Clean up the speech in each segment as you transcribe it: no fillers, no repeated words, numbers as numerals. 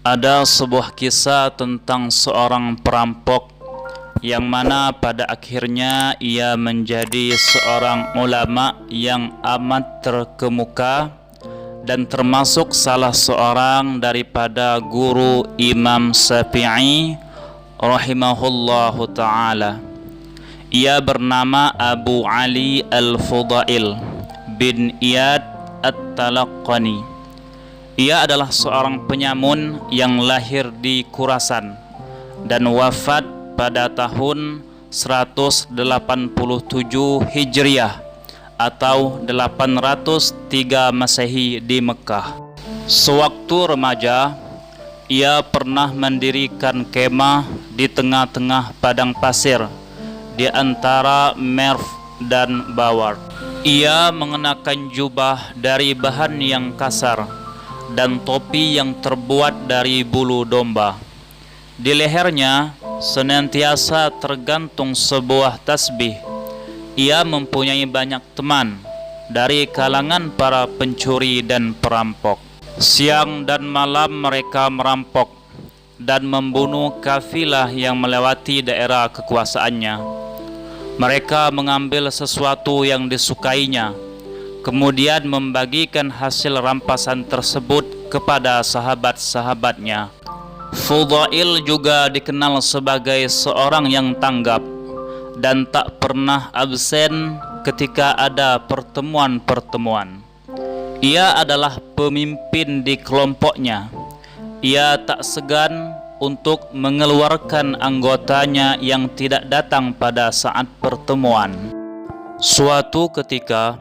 Ada sebuah kisah tentang seorang perampok yang mana pada akhirnya ia menjadi seorang ulama yang amat terkemuka dan termasuk salah seorang daripada guru Imam Syafi'i rahimahullahu ta'ala. Ia bernama Abu Ali Al-Fudail bin Iyad At-Talaqqani. Ia adalah seorang penyamun yang lahir di Khurasan dan wafat pada tahun 187 Hijriah atau 803 Masehi di Mekah. Sewaktu remaja, ia pernah mendirikan kemah di tengah-tengah padang pasir di antara Merv dan Bawar. Ia mengenakan jubah dari bahan yang kasar dan topi yang terbuat dari bulu domba. Di lehernya senantiasa tergantung sebuah tasbih. Ia mempunyai banyak teman dari kalangan para pencuri dan perampok. Siang dan malam mereka merampok dan membunuh kafilah yang melewati daerah kekuasaannya. Mereka mengambil sesuatu yang disukainya, kemudian membagikan hasil rampasan tersebut kepada sahabat-sahabatnya. Fudail juga dikenal sebagai seorang yang tanggap dan tak pernah absen ketika ada pertemuan-pertemuan. Ia adalah pemimpin di kelompoknya. Ia tak segan untuk mengeluarkan anggotanya yang tidak datang pada saat pertemuan. Suatu ketika,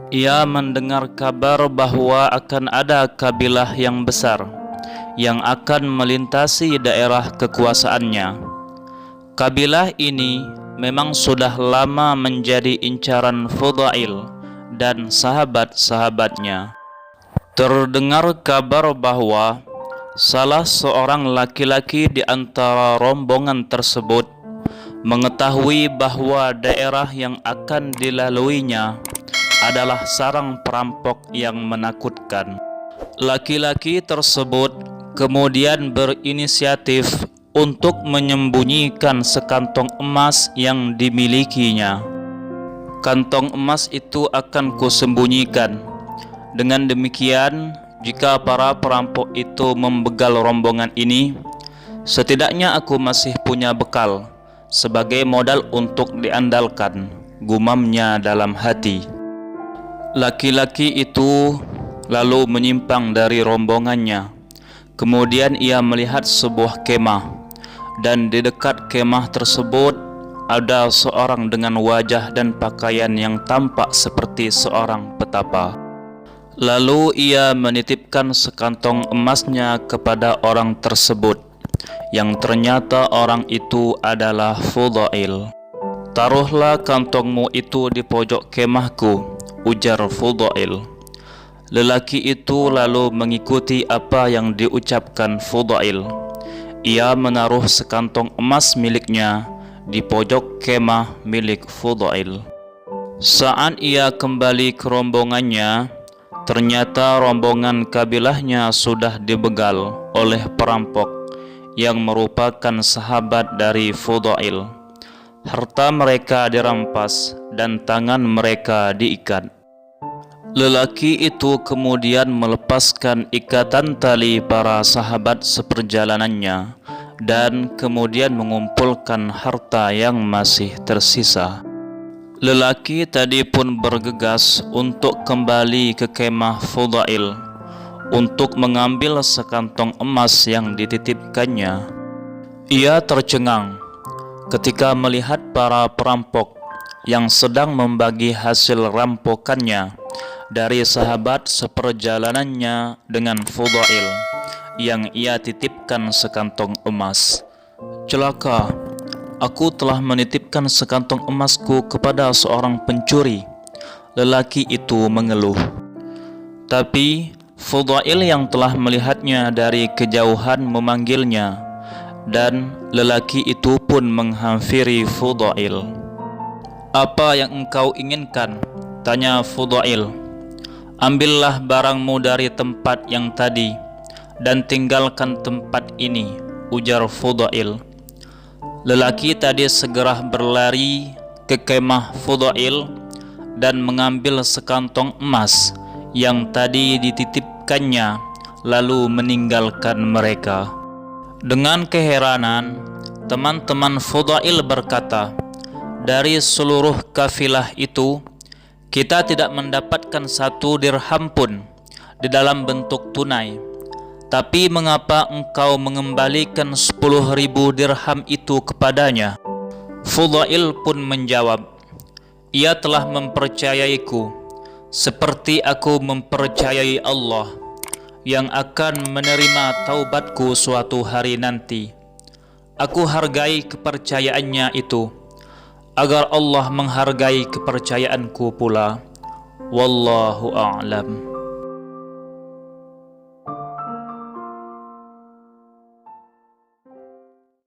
ia mendengar kabar bahwa akan ada kabilah yang besar yang akan melintasi daerah kekuasaannya. Kabilah ini memang sudah lama menjadi incaran Fudail dan sahabat-sahabatnya. Terdengar kabar bahwa salah seorang laki-laki di antara rombongan tersebut mengetahui bahwa daerah yang akan dilaluinya adalah sarang perampok yang menakutkan. Laki-laki tersebut kemudian berinisiatif untuk menyembunyikan sekantong emas yang dimilikinya. Kantong emas itu akan kusembunyikan. Dengan demikian, jika para perampok itu membegal rombongan ini, setidaknya aku masih punya bekal sebagai modal untuk diandalkan, gumamnya dalam hati. Laki-laki itu lalu menyimpang dari rombongannya. Kemudian ia melihat sebuah kemah, dan di dekat kemah tersebut ada seorang dengan wajah dan pakaian yang tampak seperti seorang petapa. Lalu ia menitipkan sekantong emasnya kepada orang tersebut, yang ternyata orang itu adalah Fudail. "Taruhlah kantongmu itu di pojok kemahku," ujar Fudail. Lelaki itu lalu mengikuti apa yang diucapkan Fudail. Ia menaruh sekantong emas miliknya di pojok kemah milik Fudail. Saat ia kembali ke rombongannya, ternyata rombongan kabilahnya sudah dibegal oleh perampok yang merupakan sahabat dari Fudail. Harta mereka dirampas dan tangan mereka diikat. Lelaki itu kemudian melepaskan ikatan tali para sahabat seperjalanannya dan kemudian mengumpulkan harta yang masih tersisa. Lelaki tadi pun bergegas untuk kembali ke kemah Fudail untuk mengambil sekantong emas yang dititipkannya. Ia tercengang ketika melihat para perampok yang sedang membagi hasil rampokannya dari sahabat seperjalanannya dengan Fudail yang ia titipkan sekantong emas. "Celaka, aku telah menitipkan sekantong emasku kepada seorang pencuri," lelaki itu mengeluh. Tapi Fudail yang telah melihatnya dari kejauhan memanggilnya, dan lelaki itu pun menghampiri Fudail. "Apa yang engkau inginkan?" tanya Fudail. "Ambillah barangmu dari tempat yang tadi, dan tinggalkan tempat ini," ujar Fudail. Lelaki tadi segera berlari ke kemah Fudail dan mengambil sekantong emas yang tadi dititipkannya, lalu meninggalkan mereka. Dengan keheranan, teman-teman Fudail berkata, "Dari seluruh kafilah itu, kita tidak mendapatkan 1 dirham pun di dalam bentuk tunai. Tapi mengapa engkau mengembalikan 10.000 dirham itu kepadanya?" Fudail pun menjawab, "Ia telah mempercayaiku seperti aku mempercayai Allah yang akan menerima taubatku suatu hari nanti. Aku hargai kepercayaannya itu, agar Allah menghargai kepercayaanku pula. Wallahu a'lam."